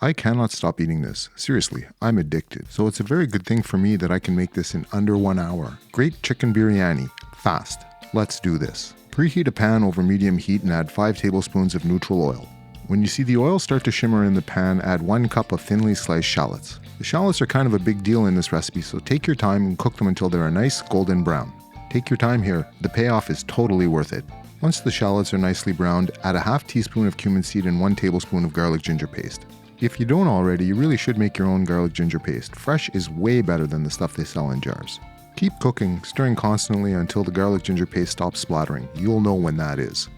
I cannot stop eating this. Seriously, I'm addicted. So it's a very good thing for me that I can make this in under 1 hour. Great chicken biryani. Fast. Let's do this. Preheat a pan over medium heat and add 5 tablespoons of neutral oil. When you see the oil start to shimmer in the pan, add 1 cup of thinly sliced shallots. The shallots are kind of a big deal in this recipe, so take your time and cook them until they're a nice golden brown. Take your time here. The payoff is totally worth it. Once the shallots are nicely browned, add a half teaspoon of cumin seed and 1 tablespoon of garlic ginger paste. If you don't already, you really should make your own garlic ginger paste. Fresh is way better than the stuff they sell in jars. Keep cooking, stirring constantly until the garlic ginger paste stops splattering. You'll know when that is.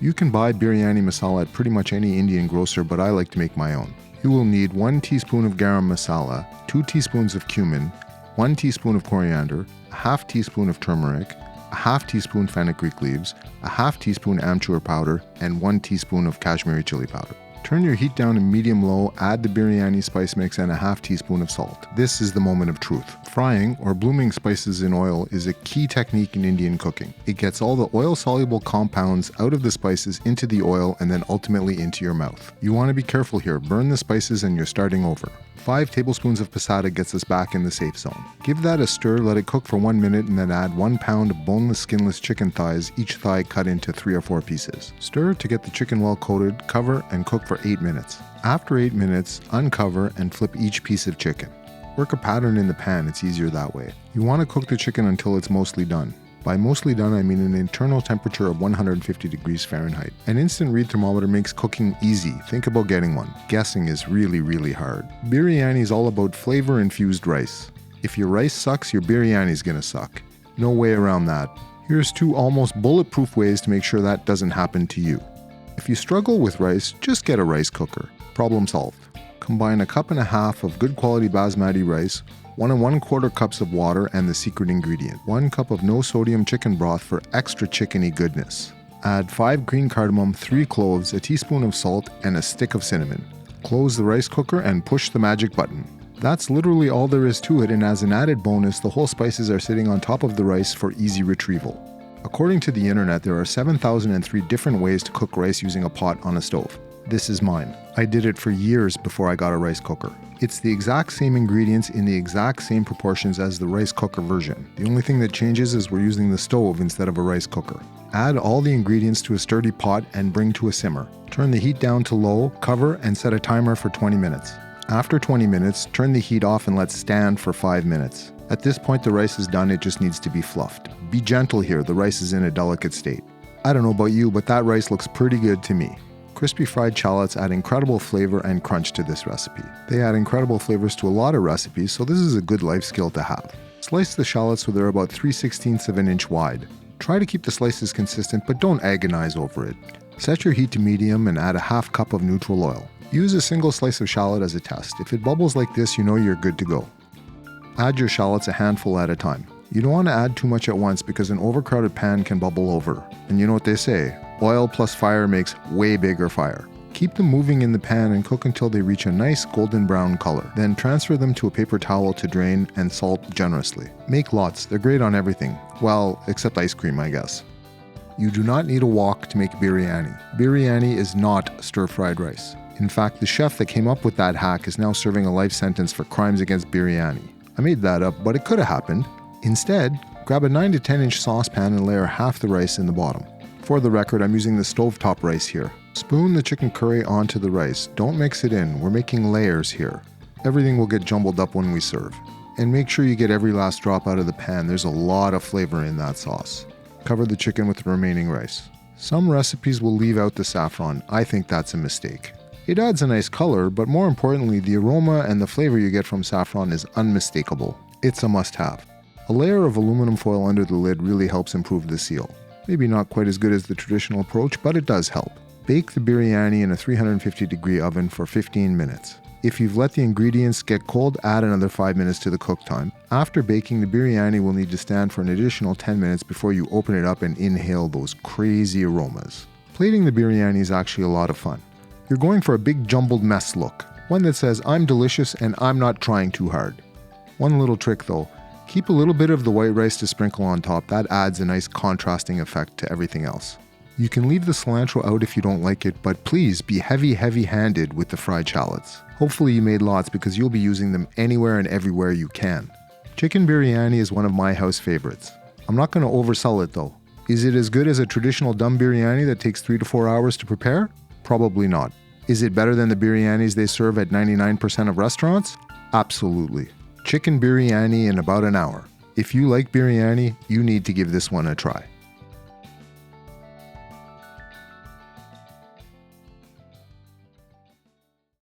You can buy biryani masala at pretty much any Indian grocer, but I like to make my own. You will need 1 teaspoon of garam masala, 2 teaspoons of cumin, 1 teaspoon of coriander, a half teaspoon of turmeric, a half teaspoon fenugreek leaves, a half teaspoon amchur powder, and 1 teaspoon of Kashmiri chili powder. Turn your heat down to medium-low, add the biryani spice mix and a half teaspoon of salt. This is the moment of truth. Frying or blooming spices in oil is a key technique in Indian cooking. It gets all the oil-soluble compounds out of the spices into the oil and then ultimately into your mouth. You want to be careful here. Burn the spices and you're starting over. 5 tablespoons of pasata gets us back in the safe zone. Give that a stir, let it cook for 1 minute, and then add 1 pound of boneless, skinless chicken thighs, each thigh cut into 3 or 4 pieces. Stir to get the chicken well coated, cover, and cook for 8 minutes. After 8 minutes, uncover and flip each piece of chicken. Work a pattern in the pan, it's easier that way. You want to cook the chicken until it's mostly done. By mostly done, I mean an internal temperature of 150 degrees Fahrenheit. An instant read thermometer makes cooking easy. Think about getting one. Guessing is really hard. Biryani is all about flavor-infused rice. If your rice sucks, your biryani's gonna suck. No way around that. Here's 2 almost bulletproof ways to make sure that doesn't happen to you. If you struggle with rice, just get a rice cooker. Problem solved. Combine a 1.5 cups of good quality basmati rice, 1 1/4 cups of water, and the secret ingredient, 1 cup of no sodium chicken broth for extra chickeny goodness. Add 5 green cardamom, 3 cloves, a teaspoon of salt, and a stick of cinnamon. Close the rice cooker and push the magic button. That's literally all there is to it, and as an added bonus, the whole spices are sitting on top of the rice for easy retrieval. According to the internet, there are 7,003 different ways to cook rice using a pot on a stove. This is mine. I did it for years before I got a rice cooker. It's the exact same ingredients in the exact same proportions as the rice cooker version. The only thing that changes is we're using the stove instead of a rice cooker. Add all the ingredients to a sturdy pot and bring to a simmer. Turn the heat down to low, cover, and set a timer for 20 minutes. After 20 minutes, turn the heat off and let stand for 5 minutes. At this point, the rice is done, it just needs to be fluffed. Be gentle here, the rice is in a delicate state. I don't know about you, but that rice looks pretty good to me. Crispy fried shallots add incredible flavor and crunch to this recipe. They add incredible flavors to a lot of recipes, so this is a good life skill to have. Slice the shallots so they're about 3/16 of an inch wide. Try to keep the slices consistent, but don't agonize over it. Set your heat to medium and add a half cup of neutral oil. Use a single slice of shallot as a test. If it bubbles like this, you know you're good to go. Add your shallots a handful at a time. You don't want to add too much at once because an overcrowded pan can bubble over. And you know what they say, oil plus fire makes way bigger fire. Keep them moving in the pan and cook until they reach a nice golden brown color. Then transfer them to a paper towel to drain and salt generously. Make lots, they're great on everything. Well, except ice cream, I guess. You do not need a wok to make biryani. Biryani is not stir-fried rice. In fact, the chef that came up with that hack is now serving a life sentence for crimes against biryani. I made that up, but it could have happened. Instead, grab a 9 to 10 inch saucepan and layer half the rice in the bottom. For the record, I'm using the stovetop rice here. Spoon the chicken curry onto the rice. Don't mix it in, we're making layers here. Everything will get jumbled up when we serve. And make sure you get every last drop out of the pan, there's a lot of flavor in that sauce. Cover the chicken with the remaining rice. Some recipes will leave out the saffron, I think that's a mistake. It adds a nice color, but more importantly, the aroma and the flavor you get from saffron is unmistakable. It's a must-have. A layer of aluminum foil under the lid really helps improve the seal. Maybe not quite as good as the traditional approach, but it does help. Bake the biryani in a 350-degree oven for 15 minutes. If you've let the ingredients get cold, add another 5 minutes to the cook time. After baking, the biryani will need to stand for an additional 10 minutes before you open it up and inhale those crazy aromas. Plating the biryani is actually a lot of fun. You're going for a big jumbled mess look, one that says, I'm delicious and I'm not trying too hard. One little trick though, keep a little bit of the white rice to sprinkle on top. That adds a nice contrasting effect to everything else. You can leave the cilantro out if you don't like it, but please be heavy-handed with the fried shallots. Hopefully you made lots because you'll be using them anywhere and everywhere you can. Chicken biryani is one of my house favorites. I'm not going to oversell it though. Is it as good as a traditional dum biryani that takes 3 to 4 hours to prepare? Probably not. Is it better than the biryanis they serve at 99% of restaurants? Absolutely. Chicken biryani in about an hour. If you like biryani, you need to give this one a try.